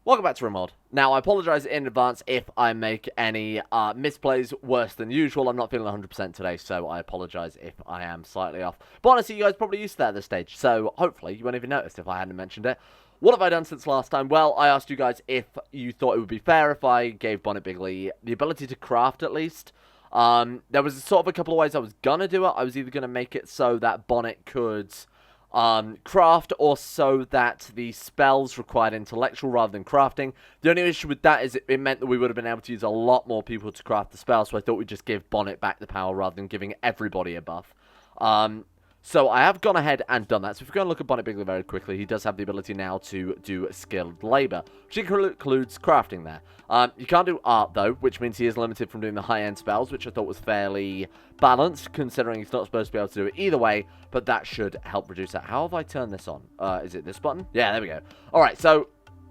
Welcome back to Rimworld. Now, I apologise in advance if I make any misplays worse than usual. I'm not feeling 100% today, so I apologise if I am slightly off. But honestly, you guys probably used to that at this stage, so hopefully you won't even notice if I hadn't mentioned it. What have I done since last time? Well, I asked you guys if you thought it would be fair if I gave Bonnet Bigly the ability to craft at least. There was sort of a couple of ways I was going to do it. I was either going to make it so that Bonnet could craft, or so that the spells required intellectual rather than crafting. The only issue with that is it meant that we would have been able to use a lot more people to craft the spell, so I thought we'd just give Bonnet back the power rather than giving everybody a buff. So I have gone ahead and done that. So if we're going to look at Bonnet Bigly very quickly, he does have the ability now to do skilled labour, which includes crafting there. You can't do art, though, which means he is limited from doing the high-end spells, which I thought was fairly balanced, considering he's not supposed to be able to do it either way, but that should help reduce that. How have I turned this on? Is it this button? Yeah, there we go. Alright, so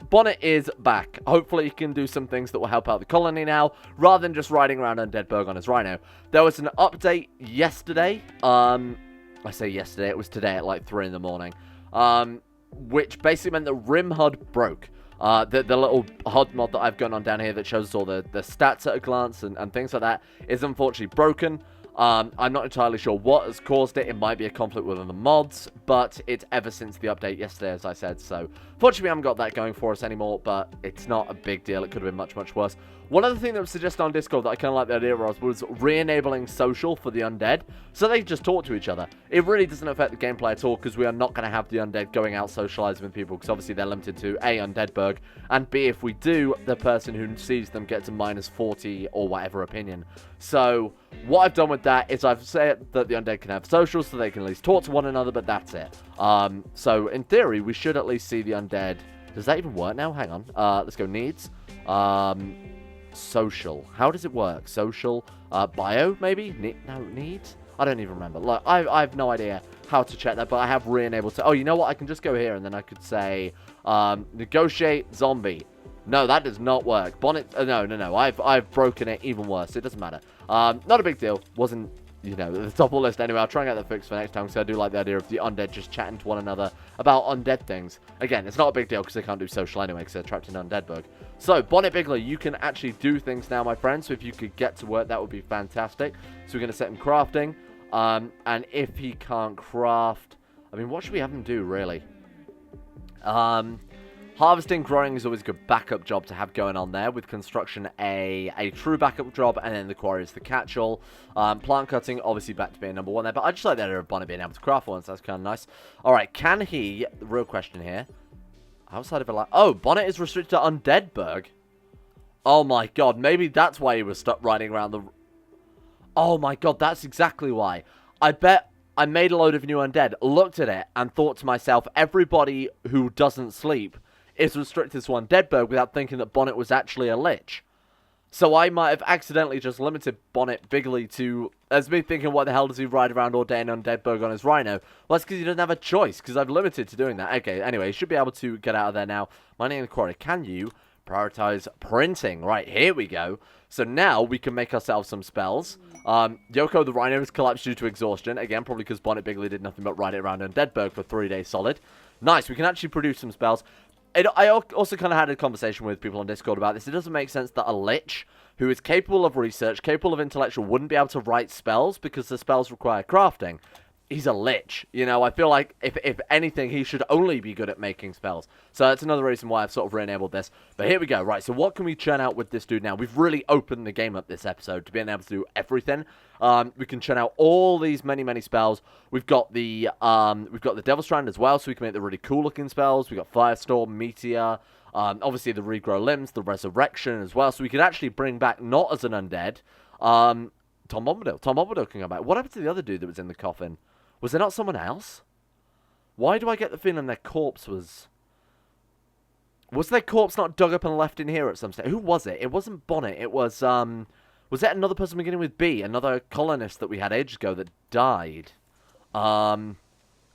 Bonnet is back. Hopefully he can do some things that will help out the colony now, rather than just riding around Undeadburg on his rhino. There was an update yesterday, I say yesterday, it was today at like 3 in the morning, which basically meant that Rimworld broke. The little HUD mod that I've gone on down here that shows all the stats at a glance and things like that is unfortunately broken. I'm not entirely sure what has caused it. It might be a conflict within the mods, but it's ever since the update yesterday, as I said. So, fortunately, we haven't got that going for us anymore, but it's not a big deal. It could have been much, much worse. One other thing that was suggested on Discord that I kind of like the idea of was re-enabling social for the undead, so they just talk to each other. It really doesn't affect the gameplay at all, because we are not going to have the undead going out socializing with people, because obviously they're limited to A, Undeadburg, and B, if we do, the person who sees them gets a -40 or whatever opinion. So, what I've done with that is I've said that the undead can have socials, so they can at least talk to one another, but that's it. So, in theory, we should at least see the undead. Does that even work now? Hang on. Let's go needs. Social. How does it work? Social. Bio, maybe? No, needs? I don't even remember. Look, I have no idea how to check that, but I have re-enabled to... Oh, you know what? I can just go here, and then I could say, negotiate zombie. No, that does not work. Bonnet... no. I've broken it even worse. It doesn't matter. Not a big deal. Wasn't, you know, at the top of the list anyway. I'll try and get the fix for next time, because I do like the idea of the undead just chatting to one another about undead things. Again, it's not a big deal, because they can't do social anyway, because they're trapped in Undeadburg. So, Bonnet Bigly, you can actually do things now, my friend. So, if you could get to work, that would be fantastic. So, we're going to set him crafting. And if he can't craft... I mean, what should we have him do, really? Harvesting, growing is always a good backup job to have going on there. With construction, a true backup job, and then the quarry is the catch-all. Plant cutting, obviously back to being number 1 there. But I just like the idea of Bonnet being able to craft once. That's kind of nice. Alright, can he... The real question here... Outside of a... Oh, Bonnet is restricted to Undeadburg. Oh my god, maybe that's why he was stuck riding around the... Oh my god, that's exactly why. I bet I made a load of new undead, looked at it, and thought to myself, everybody who doesn't sleep is restricted to Undeadburg without thinking that Bonnet was actually a lich. So I might have accidentally just limited Bonnet Bigly to... As me thinking, what the hell does he ride around all day in Undeadburg on his rhino? Well, that's because he doesn't have a choice, because I've limited to doing that. Okay, anyway, he should be able to get out of there now. Mining in the quarry. Can you prioritize printing? Right, here we go. So now we can make ourselves some spells. Yoko the rhino has collapsed due to exhaustion. Again, probably because Bonnet Bigly did nothing but ride it around Undeadburg for 3 days solid. Nice, we can actually produce some spells. I also kind of had a conversation with people on Discord about this. It doesn't make sense that a lich who is capable of research, capable of intellectual, wouldn't be able to write spells because the spells require crafting. He's a lich, you know. I feel like if anything, he should only be good at making spells. So that's another reason why I've sort of re-enabled this. But here we go. Right, so what can we churn out with this dude now? We've really opened the game up this episode to being able to do everything. We can churn out all these many spells. We've got the Devil Strand as well, so we can make the really cool looking spells. We've got Firestorm, Meteor, obviously the Regrow limbs, the Resurrection as well. So we could actually bring back, not as an undead, Tom Bombadil can come back. What happened to the other dude that was in the coffin? Was there not someone else? Why do I get the feeling their corpse was... Was their corpse not dug up and left in here at some stage? Who was it? It wasn't Bonnet. It was, Was that another person beginning with B? Another colonist that we had ages ago that died? Right,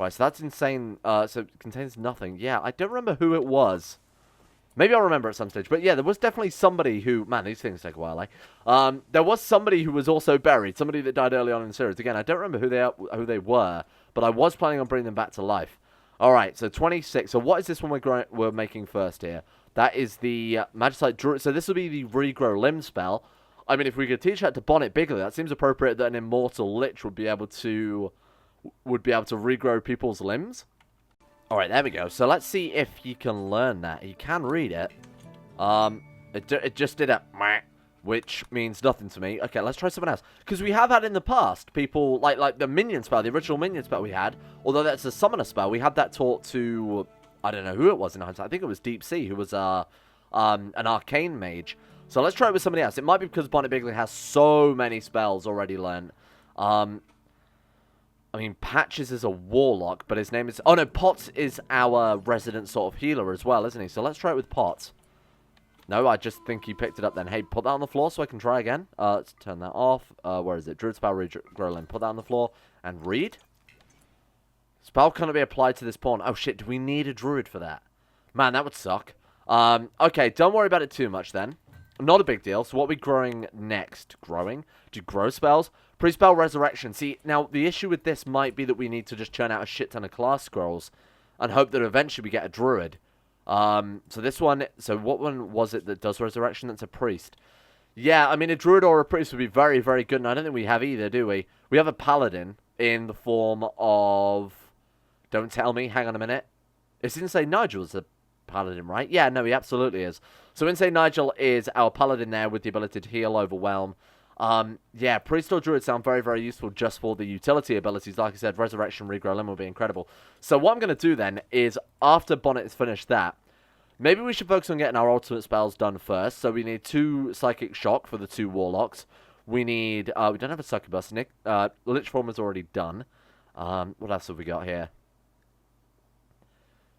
so that's insane. So it contains nothing. Yeah, I don't remember who it was. Maybe I'll remember at some stage. But yeah, there was definitely somebody who... Man, these things take a while, eh? There was somebody who was also buried. Somebody that died early on in the series. Again, I don't remember who they were. But I was planning on bringing them back to life. Alright, so 26. So what is this one we're making first here? That is the Magicite Druid. So this will be the Regrow limb spell. I mean, if we could teach that to Bonnet Bigly, that seems appropriate that an Immortal Lich would be able to regrow people's limbs. Alright, there we go. So let's see if he can learn that. He can read it. It just did a meh, which means nothing to me. Okay, let's try something else. Because we have had in the past, people, like the minion spell, the original minion spell we had, although that's a summoner spell, we had that taught to, I don't know who it was in hindsight. I think it was Deep Sea, who was an arcane mage. So let's try it with somebody else. It might be because Bonnet Bigly has so many spells already learned. I mean, Patches is a warlock, but his name is... Oh, no, Potts is our resident sort of healer as well, isn't he? So let's try it with Potts. No, I just think he picked it up then. Hey, put that on the floor so I can try again. Let's turn that off. Where is it? Druid spell, Regrow limb. Put that on the floor and read. Spell cannot be applied to this pawn. Oh, shit, do we need a druid for that? Man, that would suck. Okay, don't worry about it too much then. Not a big deal. So what are we growing next? Growing? Do grow spells? Pre-spell resurrection. See, now the issue with this might be that we need to just churn out a shit ton of class scrolls and hope that eventually we get a druid. So this one, so what one was it that does resurrection? That's a priest. Yeah, I mean, a druid or a priest would be very, very good, and I don't think we have either, do we? We have a paladin in the form of... Don't tell me, hang on a minute. It's Insane Nigel's a paladin, right? Yeah, no, he absolutely is. So Insane Nigel is our paladin there with the ability to heal, overwhelm. Yeah, priest or druid sound very, very useful just for the utility abilities. Like I said, resurrection, regrow limb will be incredible. So what I'm going to do then is, after Bonnet has finished that, maybe we should focus on getting our ultimate spells done first. So we need 2 Psychic Shock for the 2 Warlocks. We need, we don't have a Succubus. Lich Form is already done. What else have we got here?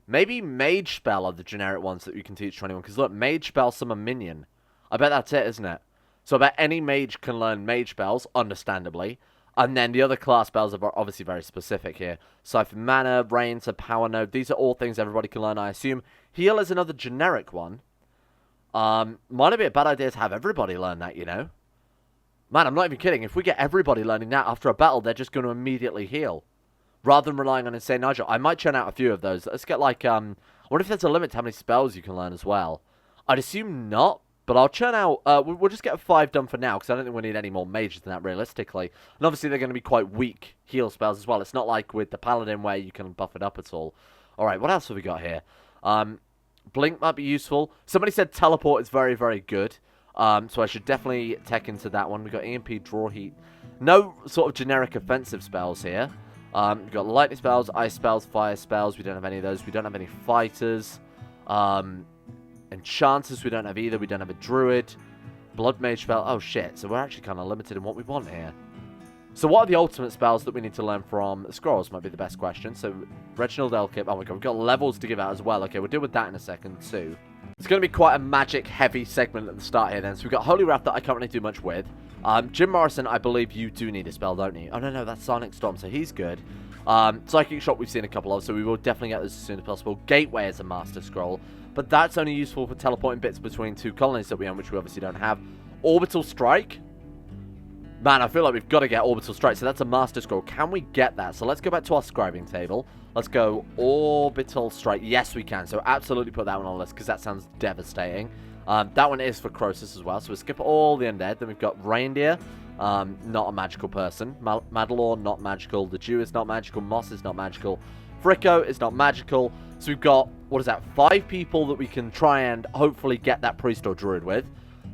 Maybe Mage Spell are the generic ones that you can teach to anyone. Because look, Mage Spell, summon minion. I bet that's it, isn't it? So I bet any mage can learn mage spells, understandably. And then the other class spells are obviously very specific here. Siphon Mana, Reigns, a Power Node. These are all things everybody can learn, I assume. Heal is another generic one. Might not be a bad idea to have everybody learn that, you know. Man, I'm not even kidding. If we get everybody learning that after a battle, they're just going to immediately heal. Rather than relying on Insane Nigel. I might churn out a few of those. Let's get like, I wonder if there's a limit to how many spells you can learn as well. I'd assume not. But I'll churn out, we'll just get 5 done for now, because I don't think we need any more mages than that, realistically. And obviously, they're going to be quite weak heal spells as well. It's not like with the Paladin where you can buff it up at all. Alright, what else have we got here? Blink might be useful. Somebody said Teleport is very, very good. So I should definitely tech into that one. We've got EMP, Draw Heat. No sort of generic offensive spells here. We've got Lightning spells, Ice spells, Fire spells. We don't have any of those. We don't have any Fighters. Enchanters, we don't have either. We don't have a Druid. Blood Mage spell. Oh, shit. So we're actually kind of limited in what we want here. So what are the ultimate spells that we need to learn from Scrolls might be the best question. So Reginald Elkip. Oh, my God. We've got levels to give out as well. Okay, we'll deal with that in a second, too. It's going to be quite a magic-heavy segment at the start here, then. So we've got Holy Wrath that I can't really do much with. Jim Morrison, I believe you do need a spell, don't you? Oh, no, that's Sonic Storm, so he's good. Psychic Shock we've seen a couple of, so we will definitely get this as soon as possible. Gateway is a Master Scroll. But that's only useful for teleporting bits between 2 colonies that we own, which we obviously don't have. Orbital Strike? Man, I feel like we've got to get Orbital Strike. So that's a Master Scroll. Can we get that? So let's go back to our scribing table. Let's go Orbital Strike. Yes, we can. So absolutely put that one on the list because that sounds devastating. That one is for Croesus as well. So we'll skip all the undead. Then we've got Reindeer. Not a magical person. Madalore, not magical. The Jew is not magical. Moss is not magical. Fricko is not magical. So we've got, what is that, 5 people that we can try and hopefully get that priest or druid with.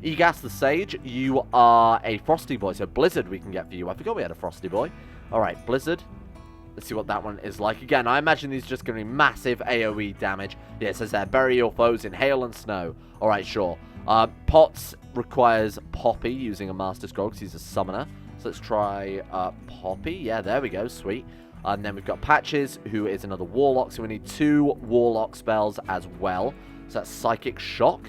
Egas the Sage, you are a Frosty Boy. So Blizzard we can get for you. I forgot we had a Frosty Boy. Alright, Blizzard. Let's see what that one is like. Again, I imagine these are just going to be massive AoE damage. Yeah, it says there, bury your foes in hail and snow. Alright, sure. Potts requires Poppy using a Master Scroll because he's a summoner. So let's try Poppy. Yeah, there we go. Sweet. And then we've got Patches, who is another Warlock. So we need 2 Warlock spells as well. So that's Psychic Shock.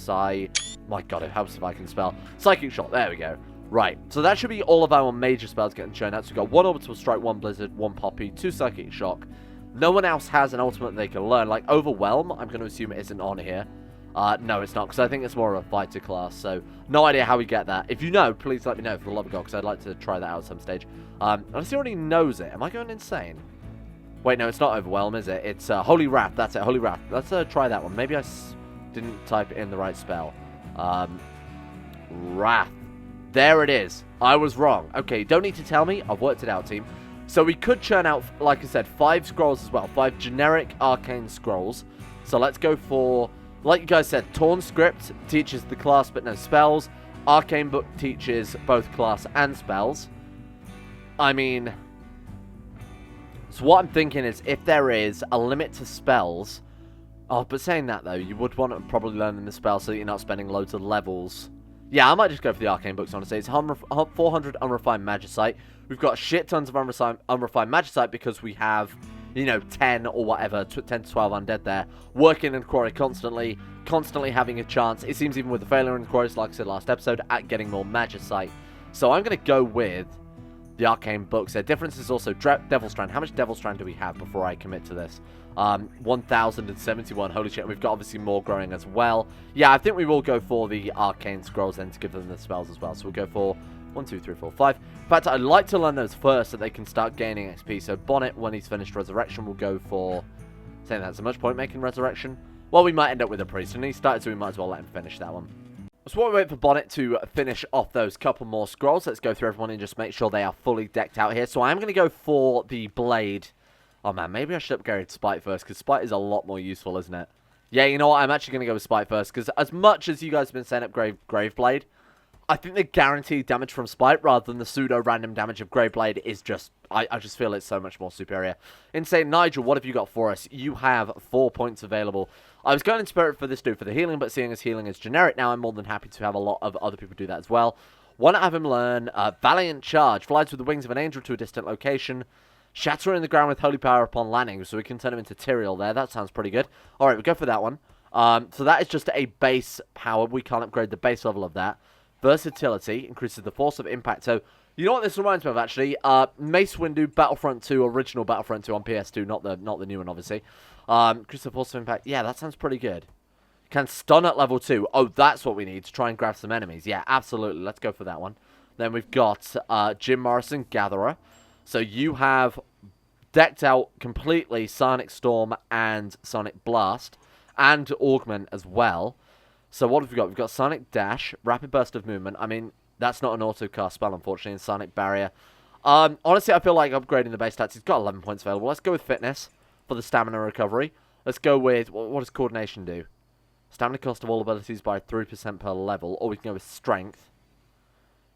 My God, it helps if I can spell. Psychic Shock. There we go. Right. So that should be all of our major spells getting churned out. So we've got 1 Orbital Strike, 1 Blizzard, 1 Poppy, 2 Psychic Shock. No one else has an ultimate they can learn. Like Overwhelm, I'm going to assume it isn't on here. No, it's not, because I think it's more of a fighter class, so no idea how we get that. If you know, please let me know for the love of God, because I'd like to try that out at some stage. Unless he already knows it. Am I going insane? Wait, no, it's not Overwhelm, is it? It's Holy Wrath. That's it, Holy Wrath. Let's try that one. Maybe I didn't type in the right spell. Wrath. There it is. I was wrong. Okay, don't need to tell me. I've worked it out, team. So we could churn out, like I said, 5 scrolls as well. 5 generic arcane scrolls. So let's go for, like you guys said, Torn Script teaches the class but no spells. Arcane Book teaches both class and spells. I mean, so what I'm thinking is if there is a limit to spells. Oh, but saying that though, you would want to probably learn the spell so that you're not spending loads of levels. Yeah, I might just go for the arcane books, honestly. It's 400 unrefined magicite. We've got shit tons of unrefined magicite because we have, you know, 10 or whatever, 10 to 12 undead there, working in quarry constantly having a chance. It seems even with the failure in quarries, like I said last episode, at getting more magicite. So I'm going to go with the arcane books. Their difference is also Devil Strand. How much Devil Strand do we have before I commit to this? 1071. Holy shit. We've got obviously more growing as well. Yeah, I think we will go for the arcane scrolls then to give them the spells as well. So we'll go for 1, 2, 3, 4, 5. In fact, I'd like to learn those first so they can start gaining XP. So Bonnet, when he's finished Resurrection, will go for... Saying that's a much point making Resurrection. Well, we might end up with a priest. And he started, so we might as well let him finish that one. So while we wait for Bonnet to finish off those couple more scrolls, let's go through everyone and just make sure they are fully decked out here. So I am going to go for the blade. Oh man, maybe I should upgrade Spite first, because Spite is a lot more useful, isn't it? Yeah, you know what? I'm actually going to go with Spite first, because as much as you guys have been saying upgrade Graveblade, I think the guaranteed damage from Spite, rather than the pseudo-random damage of Graveblade, is just... I just feel it's so much more superior. Insane Nigel, what have you got for us? You have 4 points available. I was going in Spirit for this dude for the healing, but seeing as healing is generic now, I'm more than happy to have a lot of other people do that as well. Why not have him learn Valiant Charge, flies with the wings of an angel to a distant location, shatter in the ground with holy power upon landing, so we can turn him into Tyrael there. That sounds pretty good. Alright, we'll go for that one. So that is just a base power. We can't upgrade the base level of that. Versatility increases the force of impact. So, you know what this reminds me of, actually? Mace Windu Battlefront 2, original Battlefront 2 on PS2, not the new one, obviously. Increases the force of impact. Yeah, that sounds pretty good. Can stun at level 2. Oh, that's what we need to try and grab some enemies. Yeah, absolutely. Let's go for that one. Then we've got Jim Morrison, Gatherer. So you have decked out completely Sonic Storm and Sonic Blast, and Augment as well. So what have we got? We've got Sonic Dash, Rapid Burst of Movement. I mean, that's not an auto-cast spell, unfortunately, and Sonic Barrier. Honestly, I feel like upgrading the base stats. He's got 11 points available. Let's go with Fitness for the stamina recovery. Let's go with... What does Coordination do? Stamina cost of all abilities by 3% per level. Or we can go with Strength.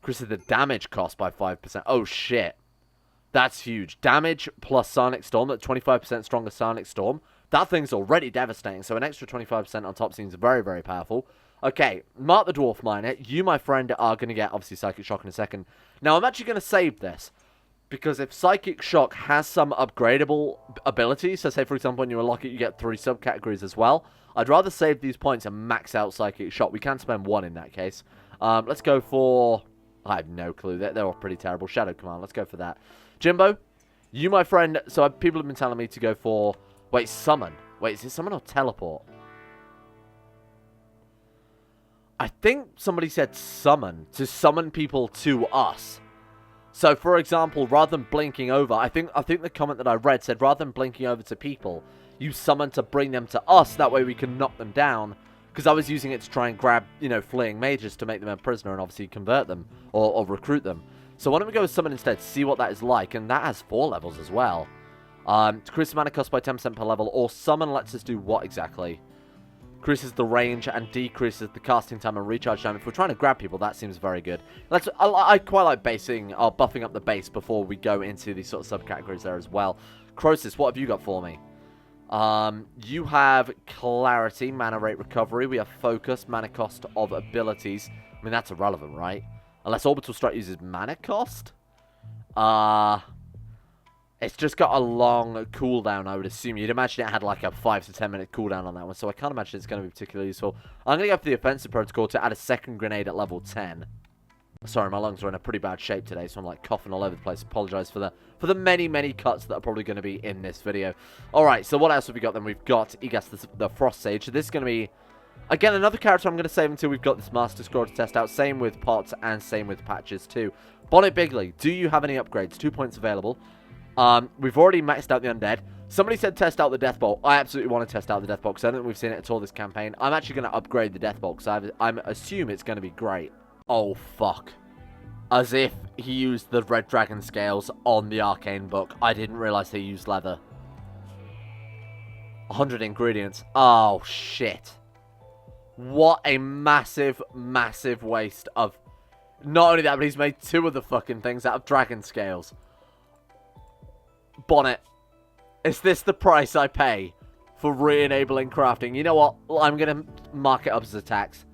Increases the damage cost by 5%. Oh, shit. That's huge. Damage plus Sonic Storm, at 25% stronger Sonic Storm. That thing's already devastating, so an extra 25% on top seems very, very powerful. Okay, Mark the Dwarf Miner, you, my friend, are going to get, obviously, Psychic Shock in a second. Now, I'm actually going to save this, because if Psychic Shock has some upgradable abilities, so say, for example, when you unlock it, you get 3 subcategories as well, I'd rather save these points and max out Psychic Shock. We can spend 1 in that case. Let's go for... I have no clue. They're all pretty terrible. Shadow Command, let's go for that. Jimbo, you, my friend, so people have been telling me to go for... Wait, Summon. Wait, is it Summon or Teleport? I think somebody said Summon, to summon people to us. So, for example, rather than blinking over, I think the comment that I read said, rather than blinking over to people, you summon to bring them to us, that way we can knock them down. Because I was using it to try and grab, you know, fleeing mages to make them a prisoner and obviously convert them, or recruit them. So why don't we go with Summon instead, see what that is like, and that has 4 levels as well. Decreases mana cost by 10% per level, or Summon lets us do what exactly? Increases the range and decreases the casting time and recharge time. If we're trying to grab people, that seems very good. I quite like basing, or buffing up the base before we go into these sort of subcategories there as well. Croesus, what have you got for me? You have Clarity, mana rate recovery. We have Focus, mana cost of abilities. I mean, that's irrelevant, right? Unless Orbital Strike uses mana cost? It's just got a long cooldown, I would assume. You'd imagine it had like a 5 to 10 minute cooldown on that one, so I can't imagine it's going to be particularly useful. I'm going to go for the Offensive Protocol to add a second grenade at level 10. Sorry, my lungs are in a pretty bad shape today, so I'm like coughing all over the place. Apologise for the many, many cuts that are probably going to be in this video. Alright, so what else have we got then? We've got Igas the Frost Sage. So this is going to be, again, another character I'm going to save until we've got this Master Scroll to test out. Same with Pots and same with Patches too. Bonnet Bigly, do you have any upgrades? 2 points available. We've already maxed out the Undead. Somebody said test out the Death Bolt. I absolutely want to test out the Death Bolt, because I don't think we've seen it at all this campaign. I'm actually going to upgrade the Death Bolt, because I assume it's going to be great. Oh, fuck. As if he used the Red Dragon Scales on the Arcane Book. I didn't realize they used leather. 100 ingredients. Oh, shit. What a massive, massive waste of... Not only that, but he's made 2 of the fucking things out of Dragon Scales. Bonnet. Is this the price I pay for re-enabling crafting? You know what? I'm going to mark it up as a tax.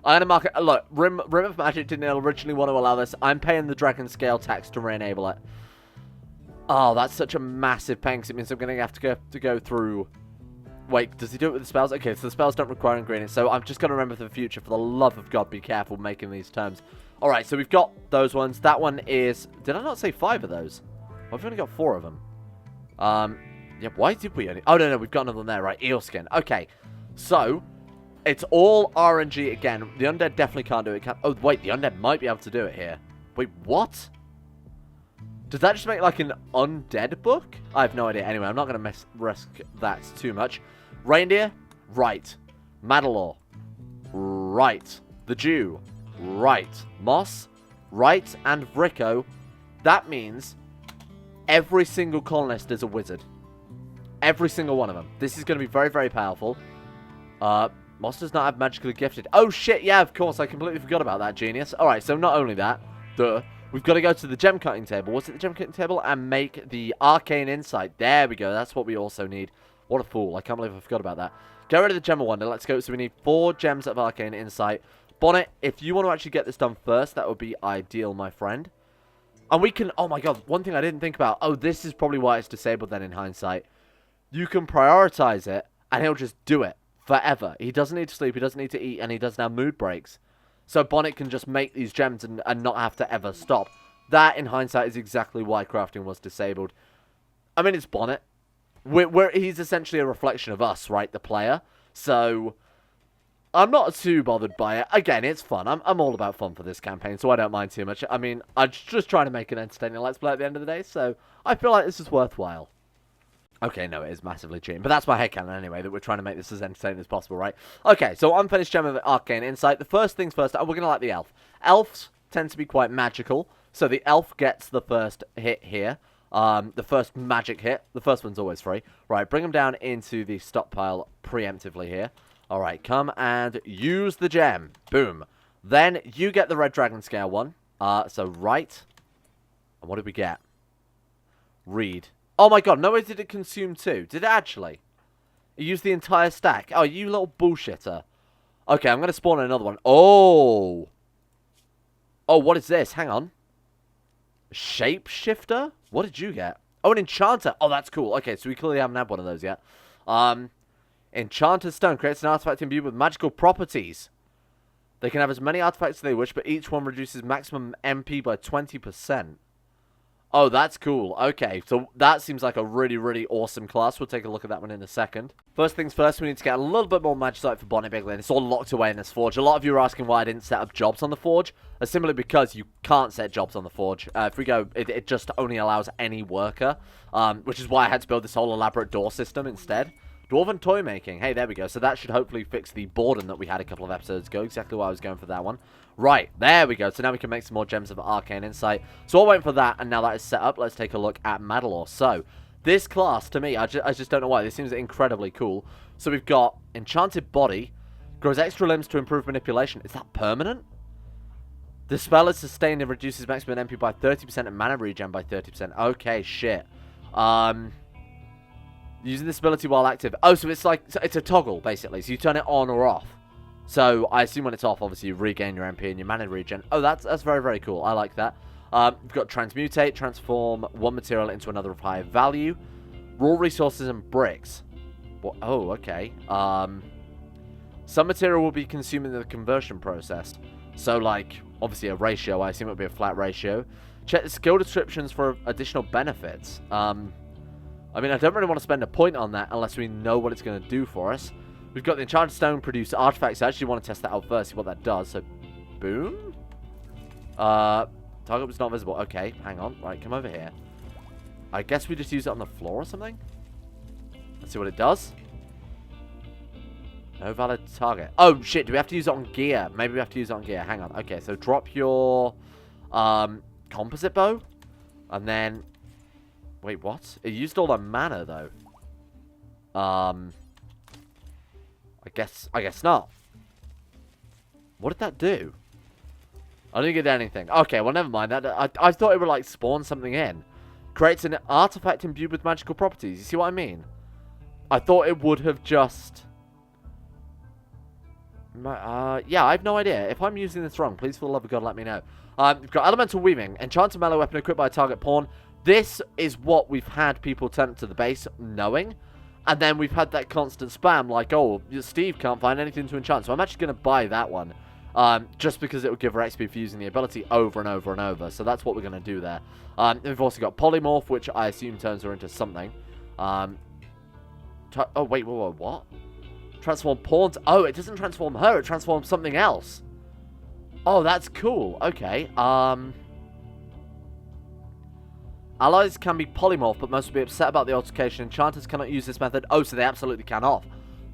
I'm going to mark it... Look, Rim of Magic didn't originally want to allow this. I'm paying the Dragon Scale tax to re-enable it. Oh, that's such a massive pain, because it means I'm going to have to go through... Wait, does he do it with the spells? Okay, so the spells don't require ingredients, so I'm just going to remember for the future, for the love of God, be careful making these terms. Alright, so we've got those ones. That one is... Did I not say 5 of those? Well, I've only got 4 of them. Yeah, why did we only... Oh, no, we've got another one there, right? Eel skin. Okay, so... It's all RNG again. The undead definitely can't do it. Oh, wait, the undead might be able to do it here. Wait, what? Does that just make, like, an undead book? I have no idea. Anyway, I'm not going to risk that too much. Reindeer? Right. Madalore? Right. The Jew? Right. Moss? Right. And Vricko? That means every single colonist is a wizard. Every single one of them. This is going to be very, very powerful. Moss does not have magically gifted. Oh, shit. Yeah, of course. I completely forgot about that, genius. Alright, so not only that. Duh. We've got to go to the gem cutting table. What's it, the gem cutting table? And make the arcane insight. There we go. That's what we also need. What a fool. I can't believe I forgot about that. Get rid of the gem of wonder. Let's go. So we need 4 gems of arcane insight. Bonnet, if you want to actually get this done first, that would be ideal, my friend. And we can... Oh, my God. One thing I didn't think about. Oh, this is probably why it's disabled then in hindsight. You can prioritize it, and he'll just do it forever. He doesn't need to sleep. He doesn't need to eat, and he doesn't have mood breaks. So Bonnet can just make these gems and not have to ever stop. That, in hindsight, is exactly why crafting was disabled. I mean, it's Bonnet. He's essentially a reflection of us, right? The player. So, I'm not too bothered by it. Again, it's fun. I'm all about fun for this campaign, so I don't mind too much. I mean, I'm just trying to make an entertaining Let's Play at the end of the day, so I feel like this is worthwhile. Okay, no, it is massively cheating. But that's my headcanon anyway, that we're trying to make this as entertaining as possible, right? Okay, so unfinished gem of arcane insight. The first things first, we're going to like the elf. Elves tend to be quite magical, so the elf gets the first hit here. The first magic hit. The first one's always free. Right, bring them down into the stockpile preemptively here. Alright, come and use the gem. Boom. Then you get the red dragon scale one. So right. And what did we get? Read. Oh my god, no way did it consume 2. Did it actually? It used the entire stack. Oh, you little bullshitter. Okay, I'm going to spawn another one. Oh. Oh, what is this? Hang on. Shapeshifter? What did you get? Oh, an enchanter. Oh, that's cool. Okay, so we clearly haven't had one of those yet. Enchanted Stone creates an artifact imbued with magical properties. They can have as many artifacts as they wish, but each one reduces maximum MP by 20%. Oh, that's cool. Okay, so that seems like a really, really awesome class. We'll take a look at that one in a second. First things first, we need to get a little bit more magicite for Bonnet Bigly, and it's all locked away in this forge. A lot of you are asking why I didn't set up jobs on the forge. Simply because you can't set jobs on the forge. If we go, it just only allows any worker, which is why I had to build this whole elaborate door system instead. Dwarven toy making. Hey, there we go. So that should hopefully fix the boredom that we had a couple of episodes ago. Exactly why I was going for that one. Right, there we go. So now we can make some more gems of arcane insight. So I'll wait for that, and now that is set up, let's take a look at Madalore. So, this class, to me, I just don't know why. This seems incredibly cool. So we've got Enchanted Body. Grows extra limbs to improve manipulation. Is that permanent? The spell is sustained and reduces maximum MP by 30% and mana regen by 30%. Okay, shit. Using this ability while active. Oh, so it's like, it's a toggle, basically. So you turn it on or off. So I assume when it's off, obviously, you regain your MP and your mana regen. Oh, that's very, very cool. I like that. We've got Transmutate, transform one material into another of higher value. Raw resources and bricks. Well, oh, okay. Some material will be consumed in the conversion process. So, like, obviously a ratio. I assume it would be a flat ratio. Check the skill descriptions for additional benefits. I mean, I don't really want to spend a point on that unless we know what it's going to do for us. We've got the Enchanted Stone produce artifacts. I actually want to test that out first, see what that does. So, boom. Target was not visible. Okay, hang on. Right, come over here. I guess we just use it on the floor or something? Let's see what it does. No valid target. Oh, shit. Do we have to use it on gear? Maybe we have to use it on gear. Hang on. Okay, so drop your composite bow. And then... Wait, what? It used all the mana, though. I guess not. What did that do? I didn't get anything. Okay, well, never mind. I thought it would, like, spawn something in. Creates an artifact imbued with magical properties. You see what I mean? I thought it would have just... yeah, I have no idea. If I'm using this wrong, please, for the love of God, let me know. We've got Elemental Weaving. Enchanted melee weapon equipped by a target pawn. This is what we've had people turn up to the base knowing. And then we've had that constant spam, like, oh, Steve can't find anything to enchant. So I'm actually going to buy that one. Just because it will give her XP for using the ability over and over and over. So that's what we're going to do there. We've also got Polymorph, which I assume turns her into something. Oh, wait, what? Transform pawns. Oh, it doesn't transform her. It transforms something else. Oh, that's cool. Okay. Allies can be polymorph, but most will be upset about the altercation. Enchanters cannot use this method. Oh, so they absolutely cannot.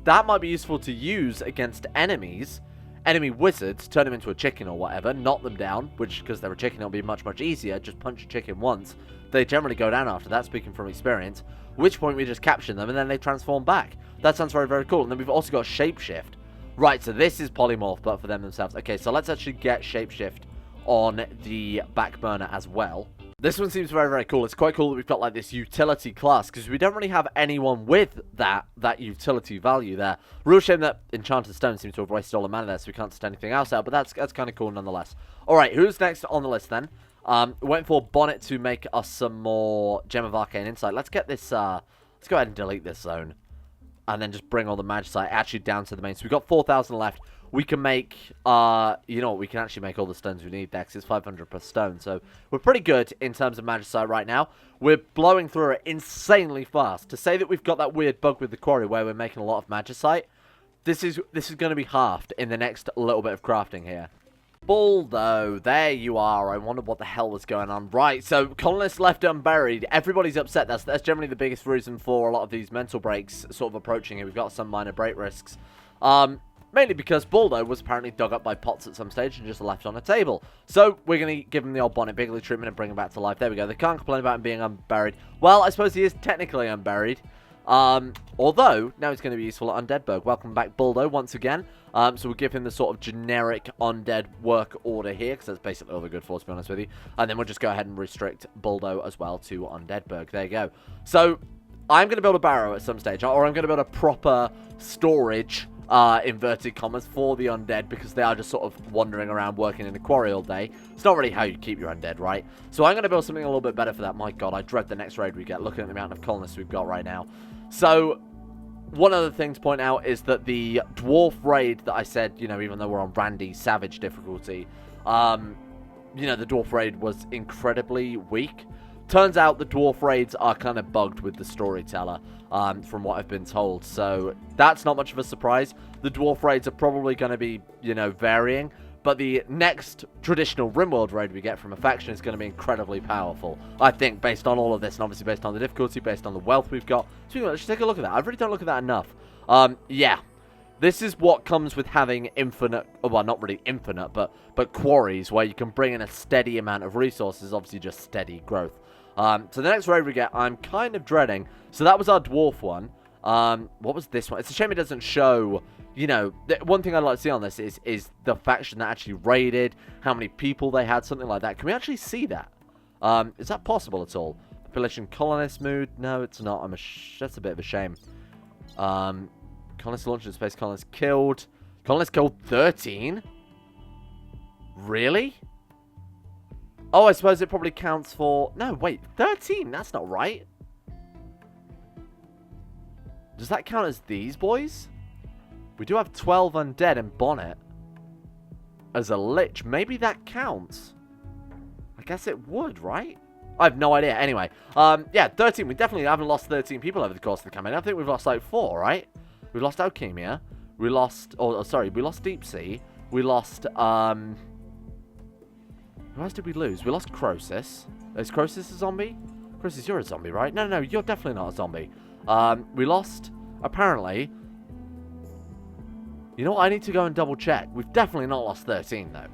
That might be useful to use against enemies. Enemy wizards, turn them into a chicken or whatever, knock them down, which, because they're a chicken, it'll be much, much easier. Just punch a chicken once. They generally go down after that, speaking from experience. At which point we just capture them, and then they transform back. That sounds very, very cool. And then we've also got Shapeshift. Right, so this is polymorph, but for them themselves. Okay, so let's actually get Shapeshift on the back burner as well. This one seems very, very cool. It's quite cool that we've got, like, this utility class, because we don't really have anyone with that utility value there. Real shame that Enchanted Stone seems to have wasted all the mana there, so we can't test anything else out, but that's kind of cool nonetheless. Alright, who's next on the list then? We're waiting for Bonnet to make us some more Gem of Arcane Insight. Let's get this, let's go ahead and delete this zone. And then just bring all the Magicite actually down to the main. So we've got 4,000 left. We can make, you know what, we can actually make all the stones we need there, because it's 500 per stone. So we're pretty good in terms of Magicite right now. We're blowing through it insanely fast. To say that we've got that weird bug with the quarry where we're making a lot of Magicite, this is going to be halved in the next little bit of crafting here. Bull, though, there you are. I wonder what the hell was going on. Right, so colonists left unburied. Everybody's upset. That's generally the biggest reason for a lot of these mental breaks sort of approaching here. We've got some minor break risks. Mainly because Buldo was apparently dug up by pots at some stage and just left on a table. So we're going to give him the old Bonnet Bigly treatment and bring him back to life. There we go. They can't complain about him being unburied. Well, I suppose he is technically unburied. Although, now he's going to be useful at Undeadburg. Welcome back, Buldo, once again. So we'll give him the sort of generic undead work order here, because that's basically all they're good for, to be honest with you. And then we'll just go ahead and restrict Buldo as well to Undeadburg. There you go. So I'm going to build a barrow at some stage, or I'm going to build a proper storage, inverted commas, for the undead, because they are just sort of wandering around working in the quarry all day. It's not really how you keep your undead, right? So I'm going to build something a little bit better for that. My god, I dread the next raid we get, looking at the amount of colonists we've got right now. So one other thing to point out is that the dwarf raid that I said, you know, even though we're on Randy Savage difficulty, you know, the dwarf raid was incredibly weak. Turns out the dwarf raids are kind of bugged with the storyteller, from what I've been told. So that's not much of a surprise. The dwarf raids are probably going to be, you know, varying. But the next traditional Rimworld raid we get from a faction is going to be incredibly powerful. I think, based on all of this, and obviously based on the difficulty, based on the wealth we've got. So let's just take a look at that. I really don't look at that enough. Yeah. This is what comes with having infinite, well, not really infinite, but quarries, where you can bring in a steady amount of resources, obviously just steady growth. So the next raid we get, I'm kind of dreading. So that was our dwarf one. What was this one? It's a shame it doesn't show, you know, one thing I'd like to see on this is the faction that actually raided, how many people they had, something like that. Can we actually see that? Is that possible at all? Population colonist mood? No, it's not. That's a bit of a shame. Colonists launched in space, colonists killed. Colonists killed 13? Really? Oh, I suppose it probably counts for... No, wait, 13? That's not right. Does that count as these boys? We do have 12 undead in Bonnet as a lich. Maybe that counts. I guess it would, right? I have no idea. Anyway, yeah, 13. We definitely haven't lost 13 people over the course of the campaign. I think we've lost like 4, right? We lost Alchemia. We lost... Oh, sorry. We lost Deep Sea. We lost... Who else did we lose? We lost Croesus. Is Croesus a zombie? Croesus, you're a zombie, right? No, you're definitely not a zombie. We lost, apparently... You know what? I need to go and double check. We've definitely not lost 13, though.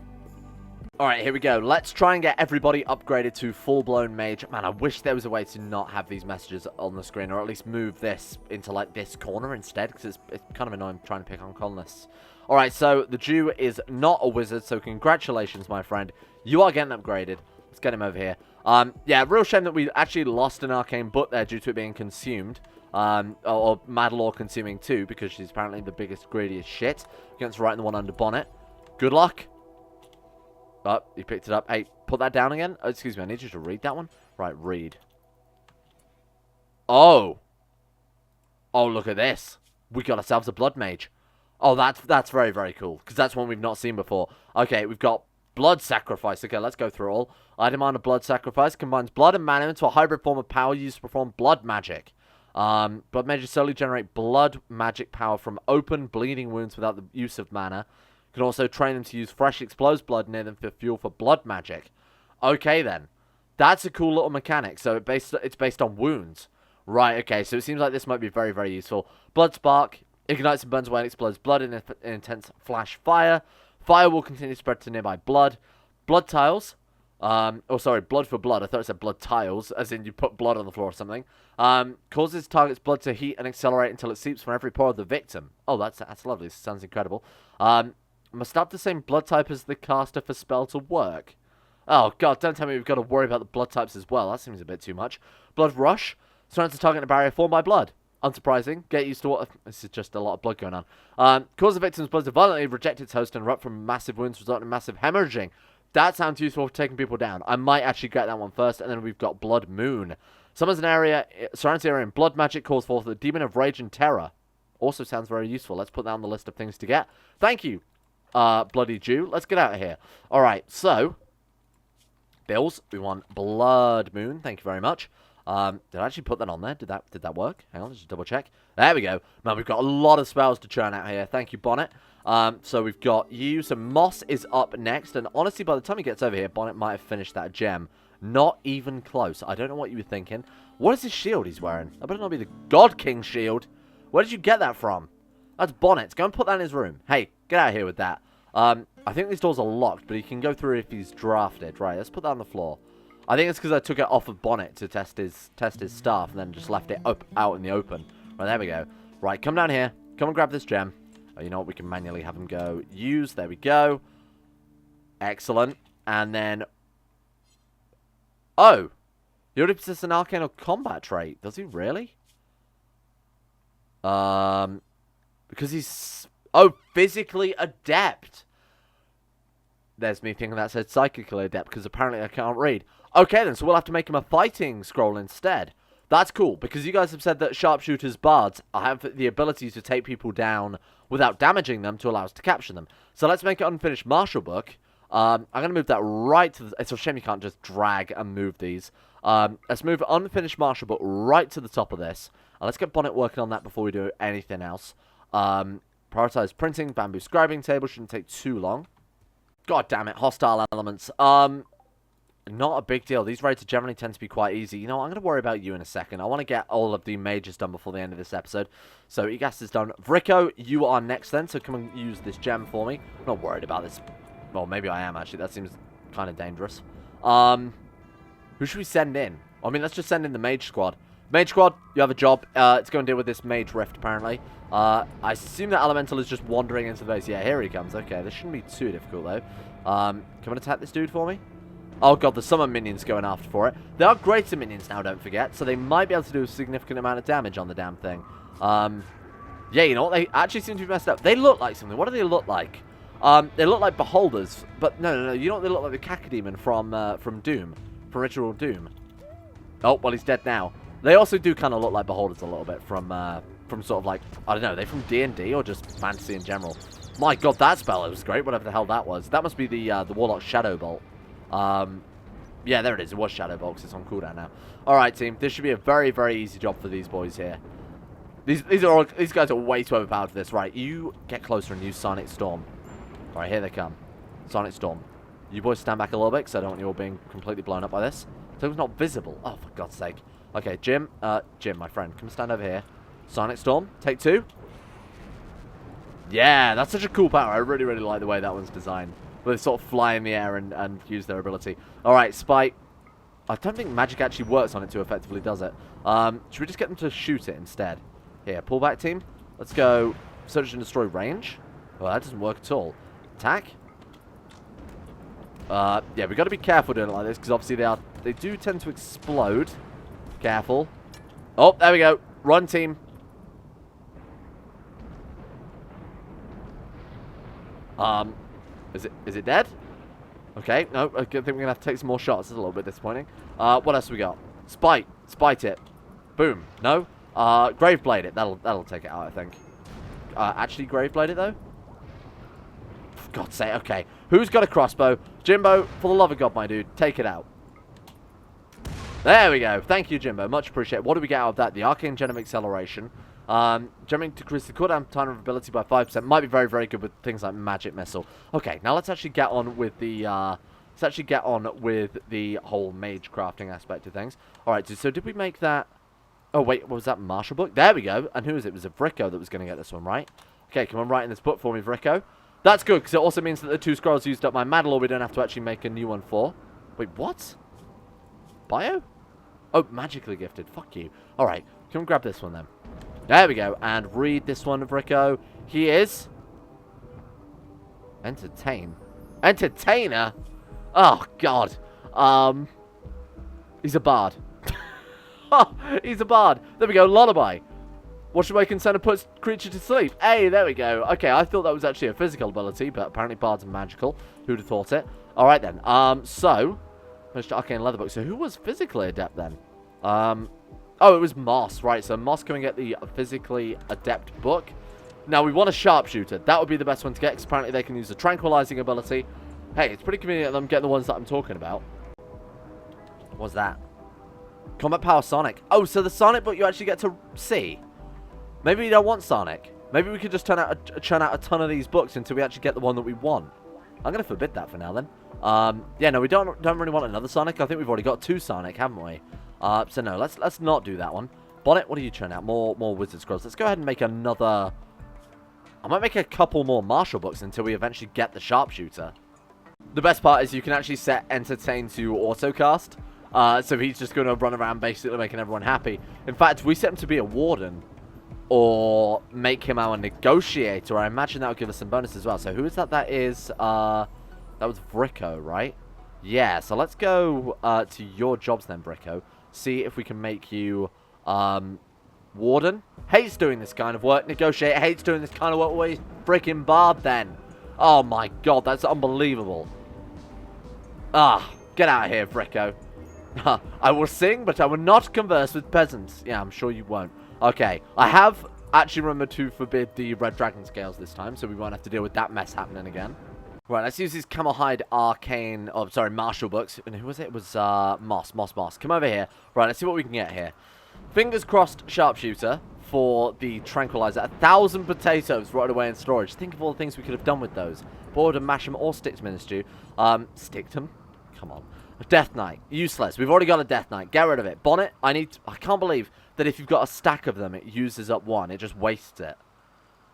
Alright, here we go. Let's try and get everybody upgraded to full-blown mage. Man, I wish there was a way to not have these messages on the screen, or at least move this into, like, this corner instead, because it's kind of annoying trying to pick on colonists. Alright, so the Jew is not a wizard, so congratulations, my friend. You are getting upgraded. Let's get him over here. Yeah, real shame that we actually lost an arcane book there due to it being consumed. Or Mat R1.0 consuming too, because she's apparently the biggest, greediest shit. Against right in the one under Bonnet. Good luck. Oh, he picked it up. Hey, put that down again. Oh, excuse me, I need you to read that one. Right, read. Oh. Oh, look at this. We got ourselves a blood mage. Oh, that's very, very cool. Because that's one we've not seen before. Okay, we've got blood sacrifice. Okay, let's go through it all. Item on a blood sacrifice combines blood and mana into a hybrid form of power used to perform blood magic. Blood mages solely generate blood magic power from open, bleeding wounds without the use of mana. You can also train them to use fresh exposed blood near them for fuel for blood magic. Okay, then. That's a cool little mechanic. So it's based on wounds. Right, okay. So it seems like this might be very, very useful. Blood spark. Ignites and burns away and explodes blood in an intense flash fire. Fire will continue to spread to nearby blood. Blood tiles. Oh, sorry, blood for blood. I thought it said blood tiles, as in you put blood on the floor or something. Causes target's blood to heat and accelerate until it seeps from every pore of the victim. Oh, that's lovely. This sounds incredible. Must have the same blood type as the caster for spell to work. Oh, God, don't tell me we've got to worry about the blood types as well. That seems a bit too much. Blood rush. Surrounds the target in a barrier formed by blood. Unsurprising. Get used to what... This is just a lot of blood going on. Cause the victim's blood to violently reject its host and erupt from massive wounds, resulting in massive hemorrhaging. That sounds useful for taking people down. I might actually get that one first, and then we've got Blood Moon. Summons an area, surrounds the area in blood magic, calls forth the demon of rage and terror. Also sounds very useful. Let's put that on the list of things to get. Thank you, Bloody Jew. Let's get out of here. Alright, so... Bills, we want Blood Moon. Thank you very much. Did I actually put that on there? Did that work? Hang on, let's just double check. There we go. Man, we've got a lot of spells to churn out here. Thank you, Bonnet. So we've got you. So Moss is up next. And honestly, by the time he gets over here, Bonnet might have finished that gem. Not even close. I don't know what you were thinking. What is his shield he's wearing? I better not be the God King shield. Where did you get that from? That's Bonnet. Go and put that in his room. Hey, get out of here with that. I think these doors are locked, but he can go through if he's drafted. Right, let's put that on the floor. I think it's because I took it off of Bonnet to test his staff and then just left it out in the open. Right, there we go. Right, come down here. Come and grab this gem. Oh, you know what? We can manually have him go. Use. There we go. Excellent. And then... Oh! He already possesses an arcane or combat trait. Does he really? Because he's... Oh, physically adept. There's me thinking that said psychically adept, because apparently I can't read. Okay then, so we'll have to make him a fighting scroll instead. That's cool, because you guys have said that sharpshooters, bards, have the ability to take people down without damaging them to allow us to capture them. So let's make it unfinished martial book. I'm going to move that right to the... It's a shame you can't just drag and move these. Let's move unfinished martial book right to the top of this. Let's get Bonnet working on that before we do anything else. Prioritize printing, bamboo scribing table, shouldn't take too long. God damn it, hostile elements. Not a big deal. These raids generally tend to be quite easy. You know, I'm going to worry about you in a second. I want to get all of the mages done before the end of this episode. So, Egas is done. Vricko, you are next then, so come and use this gem for me. I'm not worried about this. Well, maybe I am, actually. That seems kind of dangerous. Who should we send in? I mean, let's just send in the mage squad. Mage squad, you have a job. It's going to deal with this mage rift, apparently. I assume that elemental is just wandering into the base. Yeah, here he comes. Okay, this shouldn't be too difficult, though. Come and attack this dude for me. Oh god, the summon minions going after for it. They are greater minions now, don't forget, so they might be able to do a significant amount of damage on the damn thing. Yeah, you know what? They actually seem to be messed up. They look like something. What do they look like? They look like beholders, but no. You know what? They look like the Cacodemon from Doom, from Ritual Doom. Oh, well, he's dead now. They also do kind of look like beholders a little bit from sort of like, I don't know, are they from D&D or just fantasy in general? My god, that spell was great, whatever the hell that was. That must be the Warlock Shadow Bolt. Yeah, there it is. It was Shadow Bolt, 'cause it's on cooldown now. Alright, team. This should be a very, very easy job for these boys here. These guys are way too overpowered for this. Right, you get closer and use Sonic Storm. Alright, here they come. Sonic Storm. You boys stand back a little bit, because I don't want you all being completely blown up by this. So it's not visible. Oh, for God's sake. Okay, Jim, my friend, come stand over here. Sonic Storm, take 2. Yeah, that's such a cool power. I really, really like the way that one's designed. Where they sort of fly in the air and use their ability. Alright, Spite. I don't think magic actually works on it too effectively, does it? Should we just get them to shoot it instead? Here, pullback team. Let's go search and destroy range. Well, that doesn't work at all. Attack. Yeah, we've got to be careful doing it like this, because obviously they do tend to explode. Careful. Oh, there we go. Run, team. Is it dead? Okay, no, I think we're going to have to take some more shots. It's a little bit disappointing. What else we got? Spite. Spite it. Boom. No. Graveblade it. That'll take it out, I think. Actually Graveblade it, though? For God's sake, okay. Who's got a crossbow? Jimbo, for the love of God, my dude, take it out. There we go. Thank you, Jimbo. Much appreciated. What do we get out of that? The Arcane Gem of Acceleration. Gemming decreases the cooldown time of ability by 5%. Might be very, very good with things like Magic Missile. Okay, now let's actually get on with the whole mage crafting aspect of things. Alright, so did we make that? Oh wait, what was that? Martial book? There we go. And who was it? It was a Vrico that was going to get this one, right? Okay, come on, write in this book for me, Vrico. That's good, because it also means that the 2 scrolls used up my Madalore we don't have to actually make a new one for. Wait, what? Bio? Oh, magically gifted. Fuck you. Alright, come grab this one then. There we go. And read this one, Vrico. He is... Entertain. Entertainer? Oh, God. He's a bard. He's a bard. There we go. Lullaby. Watch away concern and puts creature to sleep. Hey, there we go. Okay, I thought that was actually a physical ability, but apparently bards are magical. Who'd have thought it? Alright then. So... Arcane Leather Book. So who was physically adept then? Oh, it was Moss, right? So Moss can get the physically adept book. Now, we want a sharpshooter. That would be the best one to get, because apparently they can use the tranquilizing ability. Hey, it's pretty convenient that I'm getting the ones that I'm talking about. What's that? Combat Power Sonic. Oh, so the Sonic book you actually get to see. Maybe we don't want Sonic. Maybe we could just churn out a ton of these books until we actually get the one that we want. I'm going to forbid that for now, then. Yeah, no, we don't really want another Sonic. I think we've already got 2 Sonic, haven't we? So no, let's not do that one. Bonnet, what are you churning out? More Wizard Scrolls. Let's go ahead and make another... I might make a couple more Martial books until we eventually get the Sharpshooter. The best part is you can actually set Entertain to autocast. So he's just going to run around basically making everyone happy. In fact, if we set him to be a Warden, or make him our Negotiator, I imagine that would give us some bonus as well. So who is that? That is, that was Vrico, right? Yeah, so let's go to your jobs then, Vrico. See if we can make you Warden. Hates doing this kind of work. Negotiator hates doing this kind of work. Well, he's freaking Bard then. Oh my God, that's unbelievable. Ah, get out of here, Vrico. I will sing, but I will not converse with peasants. Yeah, I'm sure you won't. Okay, I have actually remembered to forbid the red dragon scales this time, so we won't have to deal with that mess happening again. Right, let's use these Camel Hide Arcane, oh, sorry, Martial books. And who was it? It was Moss. Come over here. Right, let's see what we can get here. Fingers crossed Sharpshooter for the Tranquilizer. 1,000 potatoes right away in storage. Think of all the things we could have done with those. Boiled them, mash them, or sticked them in a stew. Sticked them? Come on. Death Knight. Useless. We've already got a Death Knight. Get rid of it. Bonnet, I can't believe that if you've got a stack of them, it uses up one. It just wastes it.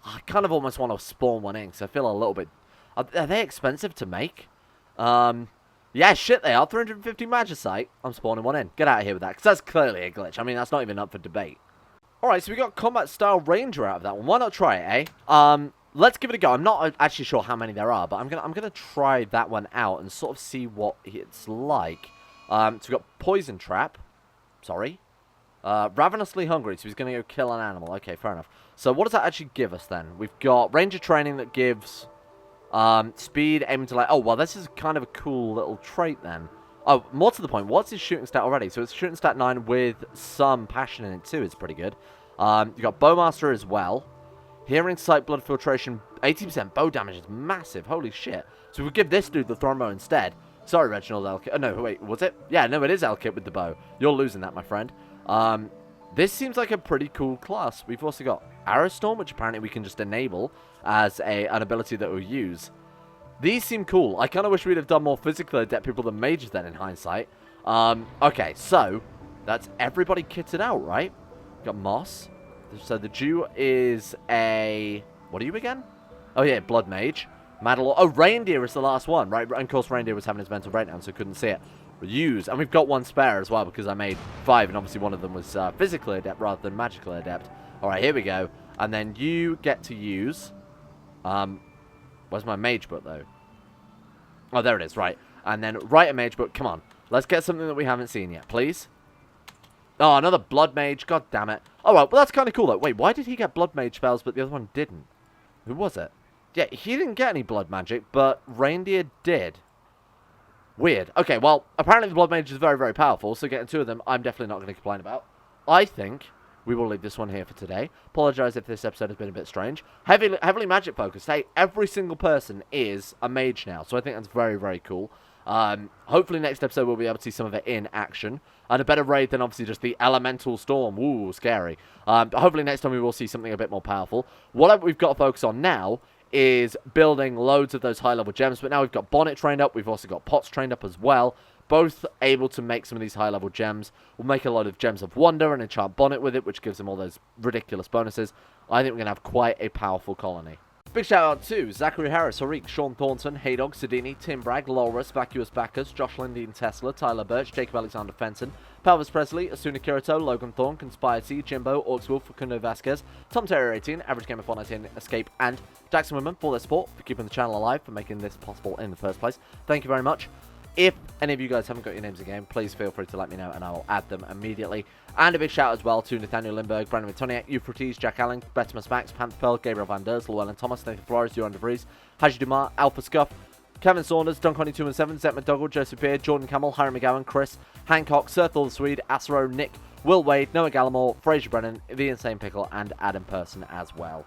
I kind of almost want to spawn one in, because I feel a little bit... Are they expensive to make? Yeah, shit, they are. 350 Magicite. I'm spawning one in. Get out of here with that, because that's clearly a glitch. I mean, that's not even up for debate. Alright, so we got Combat Style Ranger out of that one. Why not try it, eh? Let's give it a go. I'm not actually sure how many there are, but I'm gonna try that one out and sort of see what it's like. So we've got Poison Trap. Sorry. Ravenously Hungry, so he's going to go kill an animal. Okay, fair enough. So what does that actually give us then? We've got Ranger Training that gives speed, aiming to like... Oh, well, this is kind of a cool little trait then. Oh, more to the point, what's his shooting stat already? So it's shooting stat 9 with some passion in it too. It's pretty good. You've got Bowmaster as well. Hearing, Sight, Blood Filtration, 80% bow damage is massive. Holy shit. So we'll give this dude the Thornbow instead. Sorry, Reginald Elkit. Oh, no, wait, was it? Yeah, no, it is Elkit with the bow. You're losing that, my friend. This seems like a pretty cool class. We've also got Arrow Storm, which apparently we can just enable as an ability that we'll use. These seem cool. I kind of wish we'd have done more physically adept people than mages then in hindsight. Okay, so That's everybody kitted out, right? Got Moss. So the Jew is a... What are you again? Oh, yeah, Blood Mage. Madalor. Oh, Reindeer is the last one, right? And of course, Reindeer was having his mental breakdown, so couldn't see it. Use. And we've got one spare as well, because I made 5, and obviously one of them was physically adept rather than magically adept. Alright, here we go. And then you get to use... where's my mage book, though? Oh, there it is, right. And then write a mage book. Come on. Let's get something that we haven't seen yet, please. Oh, another Blood Mage. God damn it. Alright, well, that's kind of cool, though. Wait, why did he get Blood Mage spells, but the other one didn't? Who was it? Yeah, he didn't get any blood magic, but Reindeer did. Weird. Okay, well, apparently the Blood Mage is very, very powerful, so getting 2 of them, I'm definitely not going to complain about. I think we will leave this one here for today. Apologise if this episode has been a bit strange. Heavily magic focused. Hey, every single person is a mage now, so I think that's very, very cool. Hopefully next episode we'll be able to see some of it in action. And a better raid than obviously just the Elemental Storm. Ooh, scary. Hopefully next time we will see something a bit more powerful. What we've got to focus on now is building loads of those high-level gems. But now we've got Bonnet trained up. We've also got Pots trained up as well. Both able to make some of these high-level gems. We'll make a lot of Gems of Wonder and enchant Bonnet with it, which gives them all those ridiculous bonuses. I think we're going to have quite a powerful colony. Big shout out to Zachary Harris, Harik, Sean Thornton, Haydog, Sedini, Tim Bragg, Laurus, Vacuous Bacchus, Josh Lindy and Tesla, Tyler Birch, Jacob Alexander Fenton, Pelvis Presley, Asuna Kirito, Logan Thorne, Conspired T, Jimbo, Orcswolf, Facundo Vasquez, Tom Terrier 18, Average Gamer 419, Escape, and Jackson Women for their support, for keeping the channel alive, for making this possible in the first place. Thank you very much. If any of you guys haven't got your names again, please feel free to let me know and I will add them immediately. And a big shout out as well to Nathaniel Lindbergh, Brandon Mitoniak, Euphrates, Jack Allen, Betimus Max, Panther Pearl, Gabriel Van Der, Llewellyn Thomas, Nathan Flores, Johan DeVries, Haji Dumar, Alpha Scuff, Kevin Saunders, Dunconny217, Zet McDougall, Joseph Beard, Jordan Camel, Harry McGowan, Chris, Hancock, Sir Thor the Swede, Asro, Nick, Will Wade, Noah Gallimore, Fraser Brennan, The Insane Pickle, and Adam Person as well.